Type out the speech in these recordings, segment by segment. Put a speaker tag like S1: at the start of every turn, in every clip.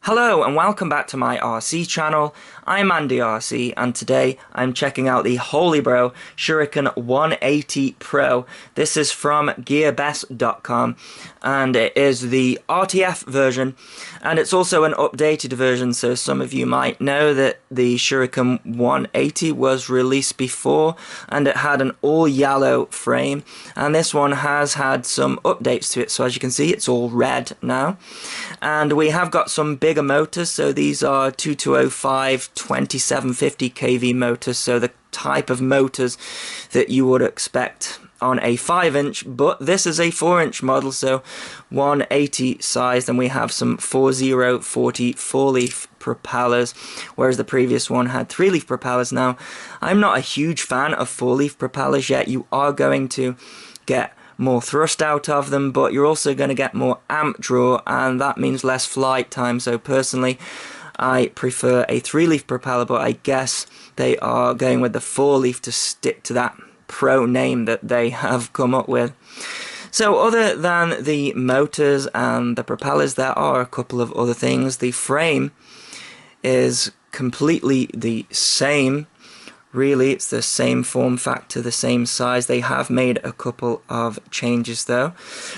S1: Hello and welcome back to my RC channel. I'm AndyRC and today I'm checking out the Holybro Shuriken 180 Pro. This is from gearbest.com and it is the RTF version, and it's also an updated version, so some of you might know that the Shuriken 180 was released before and it had an all yellow frame, and this one has had some updates to it. So as you can see, it's all red now, and we have got some bigger motors. So these are 2205 2750 kV motors, so the type of motors that you would expect on a 5-inch, but this is a 4-inch model, so 180 size. Then we have some 4040 4-leaf propellers, whereas the previous one had 3-leaf propellers. Now, I'm not a huge fan of 4-leaf propellers yet. You are going to get more thrust out of them, but you're also going to get more amp draw, and that means less flight time. So personally, I prefer a 3-leaf propeller, but I guess they are going with the 4-leaf to stick to that pro name that they have come up with. So other than the motors and the propellers, there are a couple of other things. The frame is completely the same. Really, it's the same form factor, the same size. They have made a couple of changes though.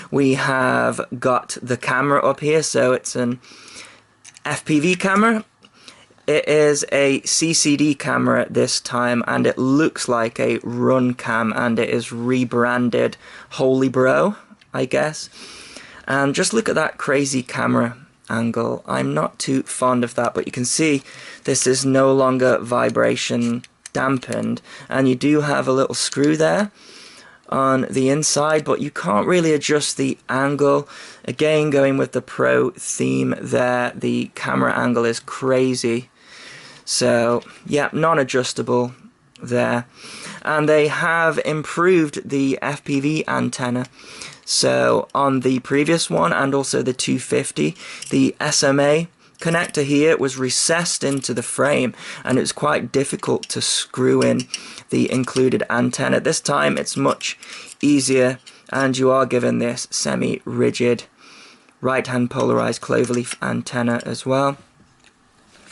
S1: We have got the camera up here, so it's an FPV camera. It is a CCD camera this time, and it looks like a run cam, and it is rebranded Holybro, I guess. And just look at that crazy camera angle. I'm not too fond of that, but you can see this is no longer vibration dampened, and you do have a little screw there on the inside, but you can't really adjust the angle. Again, going with the pro theme there, the camera angle is crazy. So yeah, non-adjustable there. And they have improved the FPV antenna. So on the previous one and also the 250, the SMA connector here was recessed into the frame, and it was quite difficult to screw in the included antenna. This time it's much easier, and you are given this semi-rigid right-hand polarized cloverleaf antenna as well.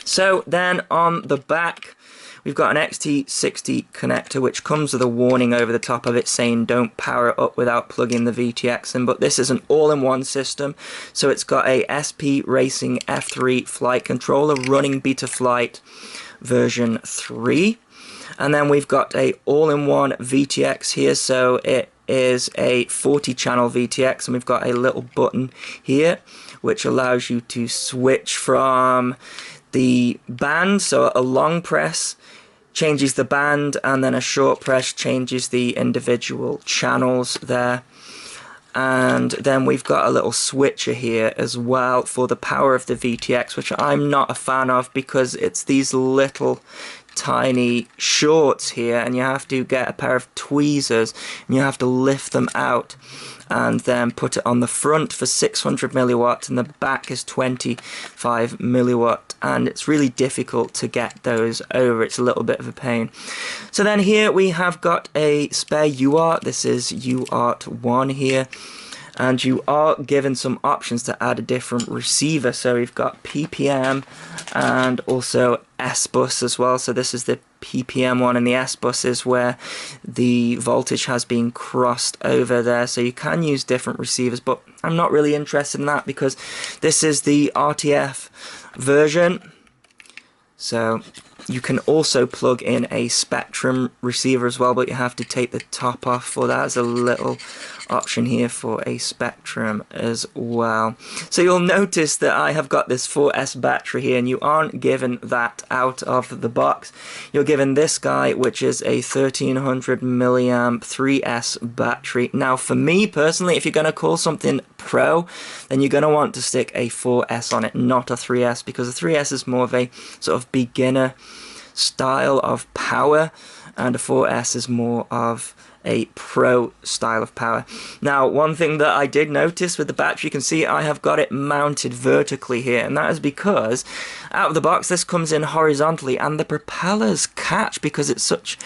S1: So then on the back, we've got an XT60 connector, which comes with a warning over the top of it saying don't power it up without plugging the VTX in, but this is an all-in-one system. So it's got a SP Racing F3 flight controller running Betaflight version 3. And then we've got a all-in-one VTX here, so it is a 40-channel VTX, and we've got a little button here which allows you to switch from the band. So a long press changes the band, and then a short press changes the individual channels there. And then we've got a little switcher here as well for the power of the VTX, which I'm not a fan of because it's these little tiny shorts here, and you have to get a pair of tweezers and you have to lift them out and then put it on the front for 600 milliwatt, and the back is 25 milliwatt, and it's really difficult to get those over. It's a little bit of a pain. So then here we have got a spare UART. This is UART 1 here, and you are given some options to add a different receiver. So we've got PPM and also S-bus as well. So this is the PPM one, and the S-bus is where the voltage has been crossed over there. So you can use different receivers, but I'm not really interested in that because this is the RTF version. So you can also plug in a Spectrum receiver as well, but you have to take the top off for that. There's a little option here for a Spectrum as well. So you'll notice that I have got this 4S battery here, and you aren't given that out of the box. You're given this guy, which is a 1300 milliamp 3S battery. Now for me personally, if you're going to call something pro, then you're going to want to stick a 4S on it, not a 3S, because a 3S is more of a sort of beginner style of power, and a 4S is more of a pro style of power. Now, one thing that I did notice with the battery, you can see I have got it mounted vertically here, and that is because out of the box this comes in horizontally, and the propellers catch because it's such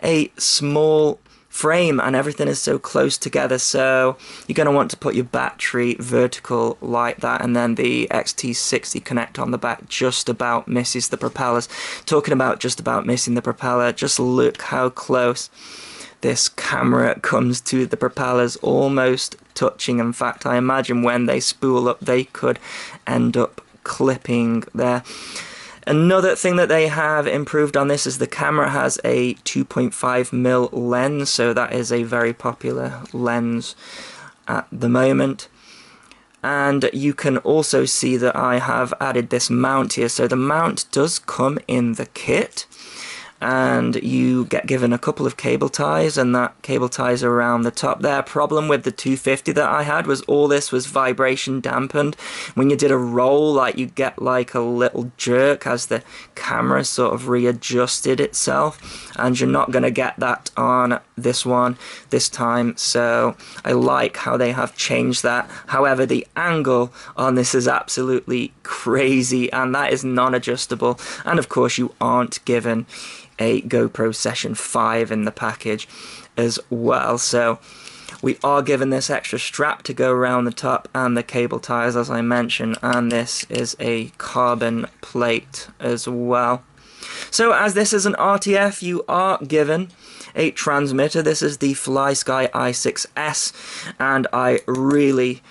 S1: a small frame, and everything is so close together, so you're going to want to put your battery vertical like that, and then the XT60 connector on the back just about misses the propellers. Talking about just about missing the propeller, just look how close this camera comes to the propellers, almost touching. In fact, I imagine when they spool up they could end up clipping there. Another thing that they have improved on this is the camera has a 2.5mm lens, so that is a very popular lens at the moment. And you can also see that I have added this mount here, so the mount does come in the kit, and you get given a couple of cable ties, and that cable ties around the top there. Problem with the 250 that I had was all this was vibration dampened. When you did a roll, like, you get like a little jerk as the camera sort of readjusted itself, and you're not going to get that on this one this time, so I like how they have changed that. However, the angle on this is absolutely crazy, and that is non-adjustable, and of course you aren't given a GoPro Session 5 in the package as well, so we are given this extra strap to go around the top and the cable ties, as I mentioned, and this is a carbon plate as well. So as this is an RTF, you are given a transmitter. This is the FlySky i6S, and I really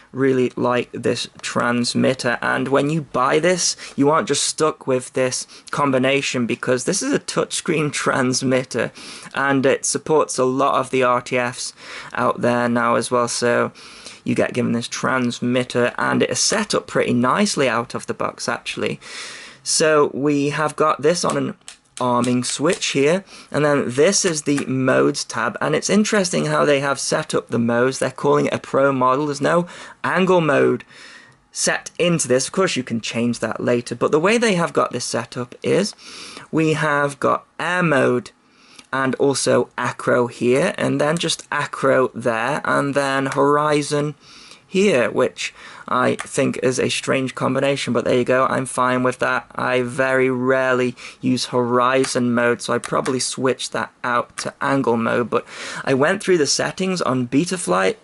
S1: like this transmitter. And when you buy this, you aren't just stuck with this combination, because this is a touchscreen transmitter and it supports a lot of the RTFs out there now as well, so you get given this transmitter, and it is set up pretty nicely out of the box actually. So we have got this on an arming switch here, and then this is the modes tab, and it's interesting how they have set up the modes. They're calling it a pro model. There's no angle mode set into this. Of course you can change that later, but the way they have got this set up is we have got air mode and also acro here, and then just acro there, and then horizon here, which I think is a strange combination, but there you go, I'm fine with that. I very rarely use horizon mode, so I probably switched that out to angle mode, but I went through the settings on Betaflight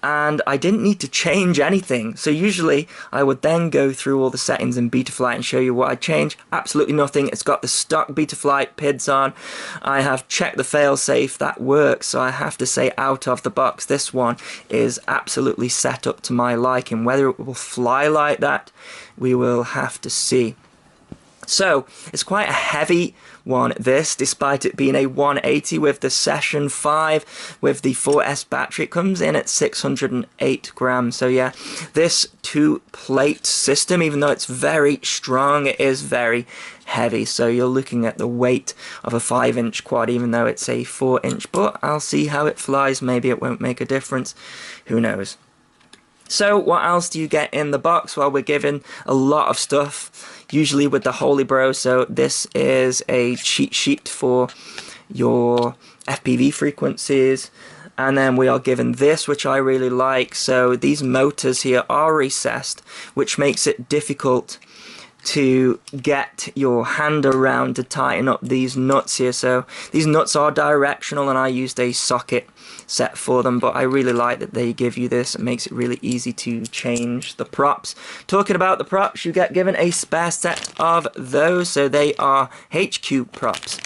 S1: and I didn't need to change anything. So usually I would then go through all the settings in Betaflight and show you what I changed. Absolutely nothing. It's got the stock Betaflight PIDs on. I have checked the failsafe, that works, so I have to say out of the box this one is absolutely set up to my liking. Whether it will fly like that, we will have to see. So it's quite a heavy one, this, despite it being a 180 with the Session 5 with the 4S battery. It comes in at 608 grams. So yeah, this two-plate system, even though it's very strong, it is very heavy. So you're looking at the weight of a 5-inch quad, even though it's a 4-inch. But I'll see how it flies. Maybe it won't make a difference. Who knows? So what else do you get in the box? Well, we're given a lot of stuff, usually with the Holybro. So this is a cheat sheet for your FPV frequencies. And then we are given this, which I really like. So these motors here are recessed, which makes it difficult to get your hand around to tighten up these nuts here. So these nuts are directional, and I used a socket set for them, but I really like that they give you this. It makes it really easy to change the props. Talking about the props, you get given a spare set of those, so they are HQ props,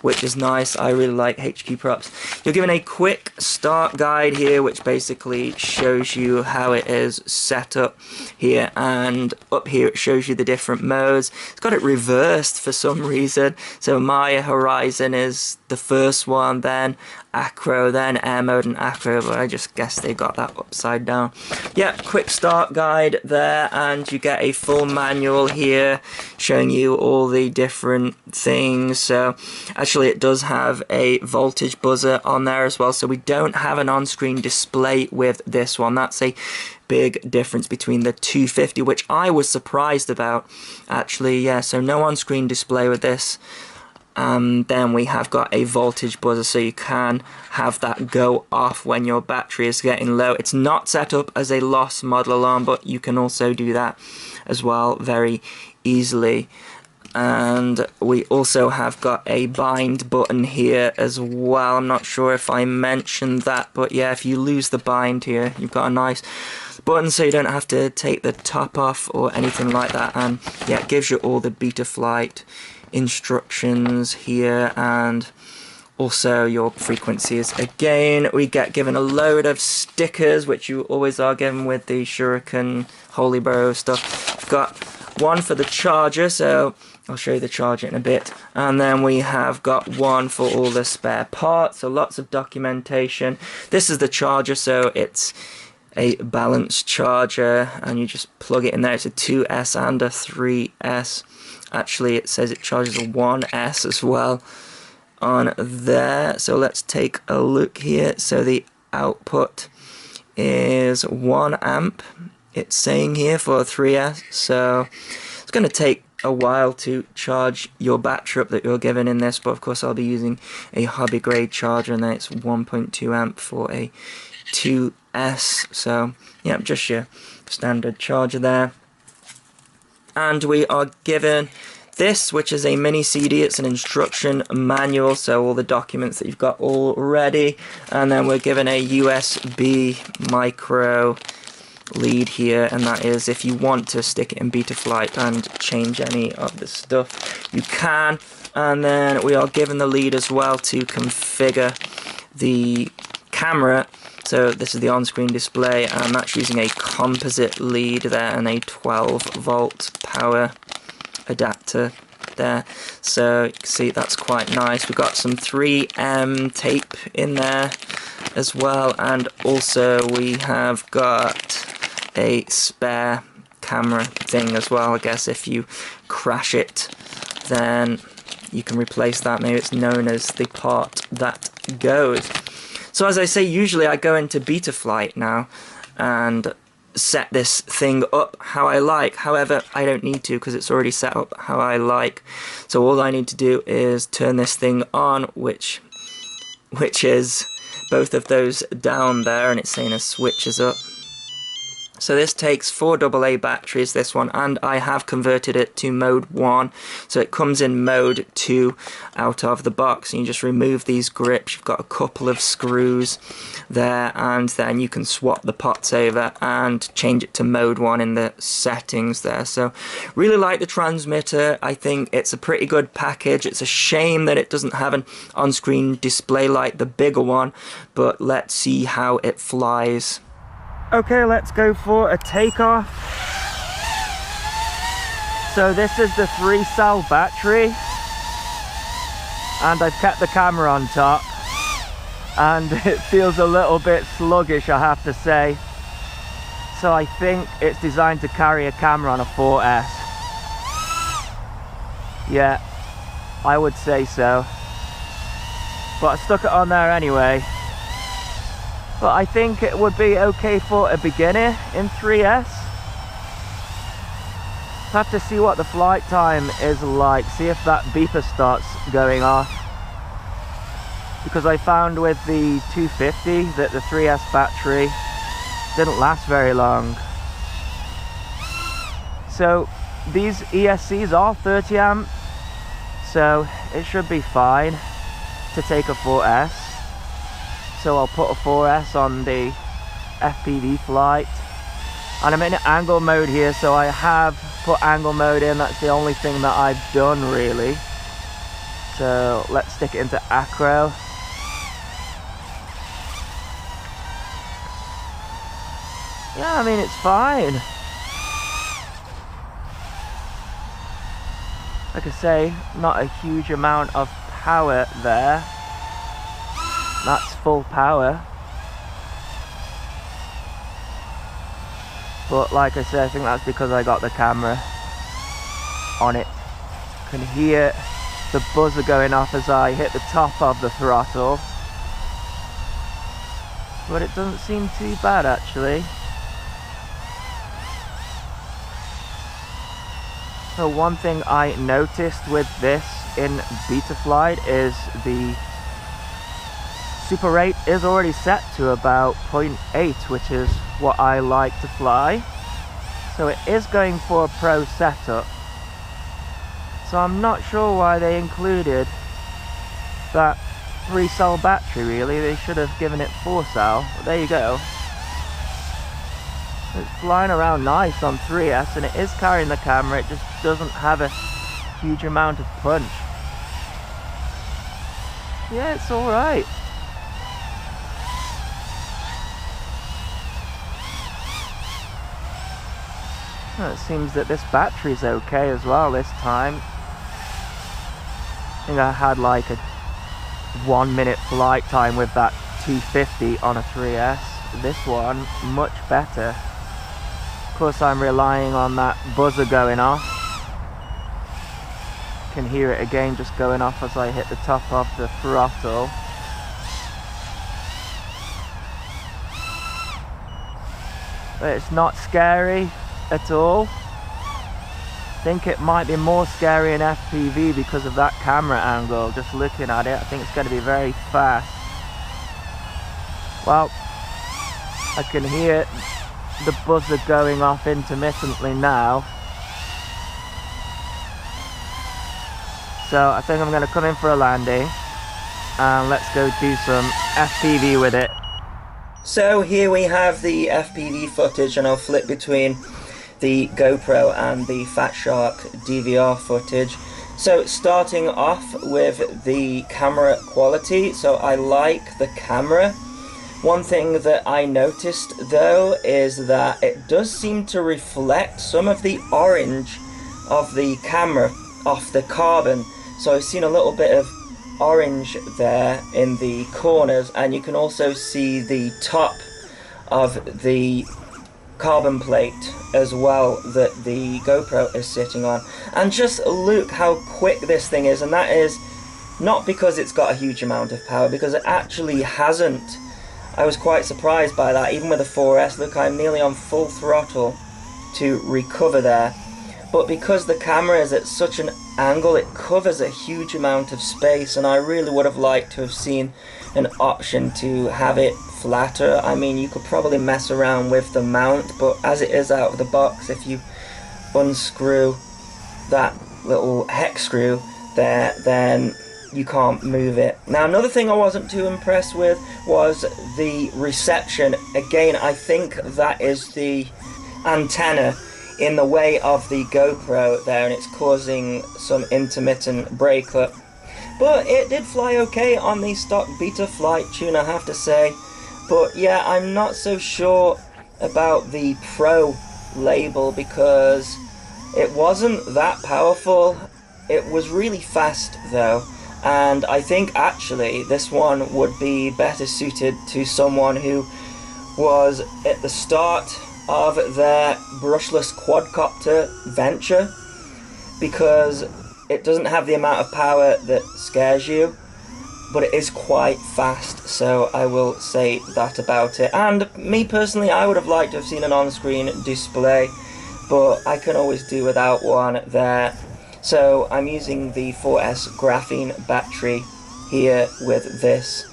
S1: which is nice. I really like HQ props. You're given a quick start guide here, which basically shows you how it is set up here, and up here it shows you the different modes. It's got it reversed for some reason, so my horizon is the first one, then acro, then air mode and acro, but I just guess they got that upside down. Yeah, quick start guide there, and you get a full manual here showing you all the different things. So actually it does have a voltage buzzer on there as well, so we don't have an on-screen display with this one. That's a big difference between the 250, which I was surprised about actually. Yeah, so no on-screen display with this. Then we have got a voltage buzzer, so you can have that go off when your battery is getting low. It's not set up as a loss model alarm, but you can also do that as well very easily. And we also have got a bind button here as well. I'm not sure if I mentioned that, but yeah, if you lose the bind here, you've got a nice button so you don't have to take the top off or anything like that. And yeah, it gives you all the Betaflight instructions here, and also your frequencies. Again, we get given a load of stickers, which you always are given with the Shuriken Holybro stuff. We've got one for the charger, so I'll show you the charger in a bit. And then we have got one for all the spare parts, so lots of documentation. This is the charger, so it's a balanced charger, and you just plug it in there. It's a 2S and a 3S. Actually, it says it charges a 1S as well on there. So let's take a look here. So the output is 1 amp. It's saying here for a 3S, so it's going to take a while to charge your battery up that you're given in this, but of course I'll be using a hobby grade charger, and then it's 1.2 amp for a 2S. So yeah, just your standard charger there. And we are given this, which is a mini CD. It's an instruction manual, so all the documents that you've got already. And then we're given a USB micro lead here, and that is if you want to stick it in Betaflight and change any of the stuff, you can. And then we are given the lead as well to configure the camera. So this is the on-screen display, and that's using a composite lead there and a 12-volt power adapter there. So you can see that's quite nice. We've got some 3M tape in there as well, and also we have got a spare camera thing as well. I guess if you crash it, then you can replace that. Maybe it's known as the part that goes. So as I say, usually I go into Betaflight now and set this thing up how I like. However, I don't need to because it's already set up how I like. So all I need to do is turn this thing on, which is both of those down there, and it's saying a switch is up. So this takes 4 AA batteries, this one, and I have converted it to mode 1. So it comes in mode 2 out of the box. And you just remove these grips. You've got a couple of screws there, and then you can swap the pots over and change it to mode 1 in the settings there. So really like the transmitter. I think it's a pretty good package. It's a shame that it doesn't have an on-screen display like the bigger one, but let's see how it flies. Okay, let's go for a takeoff. So this is the 3-cell battery, and I've kept the camera on top, and it feels a little bit sluggish, I have to say. So I think it's designed to carry a camera on a 4S. Yeah, I would say so. But I stuck it on there anyway. But I think it would be okay for a beginner in 3S. Have to see what the flight time is like, see if that beeper starts going off. Because I found with the 250 that the 3S battery didn't last very long. So these ESCs are 30 amp, so it should be fine to take a 4S. So I'll put a 4S on the FPV flight, and I'm in angle mode here, so I have put angle mode in. That's the only thing that I've done really. So let's stick it into acro. Yeah, I mean, it's fine. Like I say, not a huge amount of power there. That's full power. But like I said, I think that's because I got the camera on it. Can hear the buzzer going off as I hit the top of the throttle. But it doesn't seem too bad actually. So one thing I noticed with this in Betaflight is the super rate is already set to about 0.8, which is what I like to fly. So it is going for a pro setup. So I'm not sure why they included that 3-cell battery really. They should have given it 4-cell. But there you go. It's flying around nice on 3S, and it is carrying the camera, it just doesn't have a huge amount of punch. Yeah, it's alright. Well, it seems that this battery's okay as well this time. I think I had like a 1-minute flight time with that 250 on a 3S. This one, much better. Of course, I'm relying on that buzzer going off. Can hear it again just going off as I hit the top of the throttle. But it's not scary at all. I think it might be more scary in FPV because of that camera angle. Just looking at it, I think it's going to be very fast. Well, I can hear the buzzer going off intermittently now. So I think I'm going to come in for a landing and let's go do some FPV with it. So here we have the FPV footage, and I'll flip between the GoPro and the Fat Shark DVR footage. So starting off with the camera quality, so I like the camera. One thing that I noticed though is that it does seem to reflect some of the orange of the camera off the carbon. So I've seen a little bit of orange there in the corners, and you can also see the top of the carbon plate as well that the GoPro is sitting on. And just look how quick this thing is, and that is not because it's got a huge amount of power, because it actually hasn't. I was quite surprised by that. Even with a 4S, look, I'm nearly on full throttle to recover there. But because the camera is at such an angle, it covers a huge amount of space, and I really would have liked to have seen an option to have it flatter. I mean, you could probably mess around with the mount, but as it is out of the box, if you unscrew that little hex screw there, then you can't move it. Now, another thing I wasn't too impressed with was the reception. Again, I think that is the antenna in the way of the GoPro there, and it's causing some intermittent breakup. But it did fly okay on the stock beta flight tune, I have to say. But yeah, I'm not so sure about the Pro label because it wasn't that powerful. It was really fast though, and I think actually this one would be better suited to someone who was at the start of their brushless quadcopter venture, because it doesn't have the amount of power that scares you, but it is quite fast, so I will say that about it. And me personally, I would have liked to have seen an on-screen display, but I can always do without one there. So I'm using the 4S graphene battery here with this,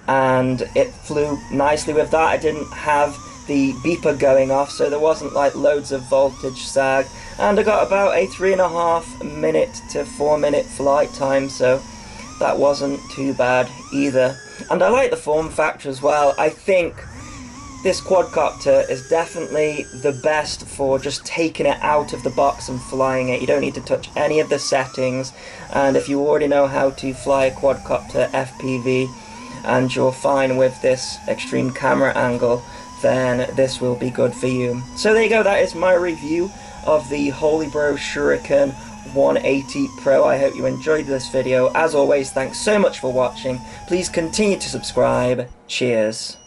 S1: and it flew nicely with that. I didn't have the beeper going off, so there wasn't like loads of voltage sag, and I got about a 3.5 minute to 4 minute flight time, so that wasn't too bad either. And I like the form factor as well. I think this quadcopter is definitely the best for just taking it out of the box and flying it. You don't need to touch any of the settings, and if you already know how to fly a quadcopter FPV and you're fine with this extreme camera angle, then this will be good for you. So there you go, that is my review of the Holybro Shuriken 180 Pro. I hope you enjoyed this video. As always, thanks so much for watching. Please continue to subscribe. Cheers.